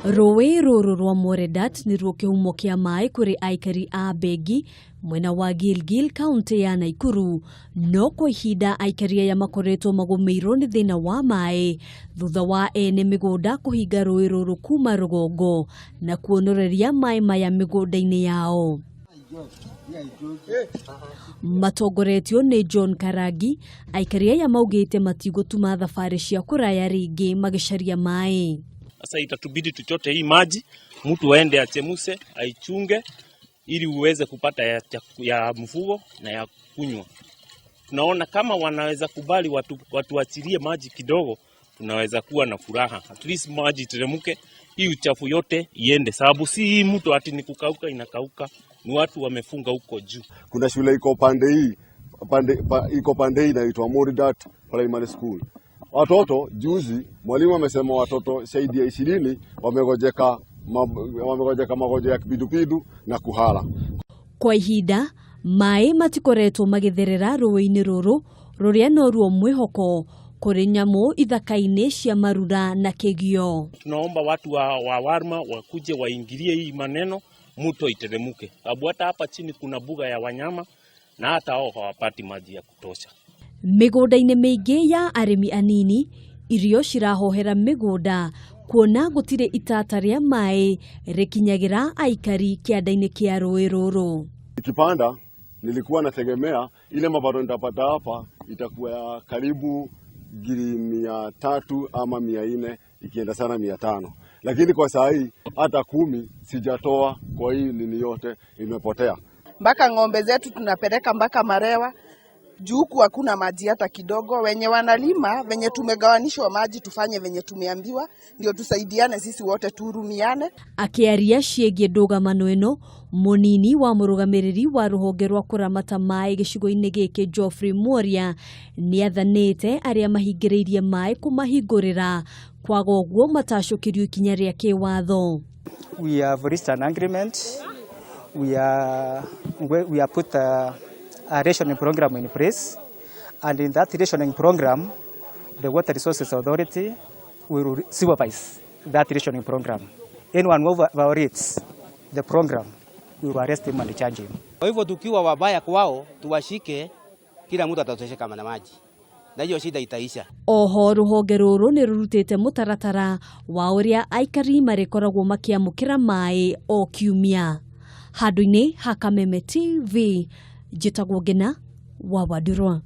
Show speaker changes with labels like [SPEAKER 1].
[SPEAKER 1] Rũĩ rũrũ rwa Moredat nĩ ruo kĩhumo kĩa maĩ kũrĩ aikari a Begi mwena wa Gilgil kaunti ya Nakuru, no kwa ihinda aikari aya makoretwo magũmĩirwo nĩ thĩna wa maĩ thutha wa ene mĩgũnda kũhinga rũĩ rũrũ kuma rũgongo na kuonoreria maĩ maya mĩgũnda-inĩ yao. Matongoretio nĩ John Karangi, aikari aya maugĩte matigũtuma thabarĩ cia kũraya rĩngĩ magĩcaria maĩ.
[SPEAKER 2] Sasa itatubidi tuchote hii maji, mtu aende achemuse, aichunge ili uweze kupata ya mfugo na ya kunywa. Tunaona kama wanaweza kubali watu achilie maji kidogo, tunaweza kuwa na furaha. At least maji iteremke, hii uchafu yote iende, sababu si hii mtu ati ni kukauka inakauka, ni watu wamefunga huko juu.
[SPEAKER 3] Kuna shule iko pande hii inaitwa Moredat Primary School. Watoto juzi mwalimu amesema watoto zaidi ya 20 wamegojeka magonjwa ya kipindupindu na kuhara.
[SPEAKER 1] Kwa ihinda maĩ matikoretwo magĩtherera rũĩ-inĩ rũrũ rũrĩa no ruo mwĩhoko kũrĩ nyamũ ithaka-inĩ cia Marura na Kegio.
[SPEAKER 2] Tunaomba watu wa Warma wakuje waingilie hii maneno, mto iteremke. Sababu hata hapa chini kuna buga ya wanyama na hata hao hawapati maji ya kutosha.
[SPEAKER 1] Mĩgũnda-inĩ mĩingĩ ya arĩmi anini irio cirahohera mĩgũnda kuona gũtirĩ itata rĩa maĩ rĩkinyagĩra aikari kĩanda-inĩ kĩa rũĩ rũrũ.
[SPEAKER 3] Nikipanda nilikuwa nategemea ile mapato nitapata hapa itakuwa ya karibu 300 ama 400 ikienda sana 500, lakini kwa saa hii hata 10 sijatoa, kwa hii nini yote imepotea.
[SPEAKER 4] Mpaka ng'ombe zetu tunapeleka mpaka Marewa. Juku hakuna maji hata kidogo. Wenye wanalima, venye tumegawanishwa maji tufanye venye tumeambiwa, ndio tusaidiane sisi wote turumiane.
[SPEAKER 1] Akĩaria ciĩgiĩ ndũgamano ĩno, mũnini wa mũrũgamĩrĩri wa rũhonge rwa kũramata maĩ gĩcigo-inĩ gĩkĩ Geoffrey Mworia nĩathanĩte arĩa mahingĩrĩirie maĩ kũmahingũrĩra, kwaga ũguo matacũkĩrio ikinya rĩa kĩwatho.
[SPEAKER 5] We have reached an agreement. We have put a rationing program in place, and in that rationing program, the Water Resources Authority will supervise that rationing program. Anyone who violates the program, we will arrest him and charge him.
[SPEAKER 6] Kwa hivyo tukiwa wabaya kwao, tuwashike, kila mtu atatosheka na maji. Na hiyo shida itaisha.
[SPEAKER 1] Oho rũhonge rũrũ nĩ rũrutĩte mũtaratara wa ũrĩa aikari marĩkoragwo makĩamũkĩra maĩ o kiumia. Handũ-inĩ ha Kameme TV, njĩtagwo Ngina wa Wadurwa.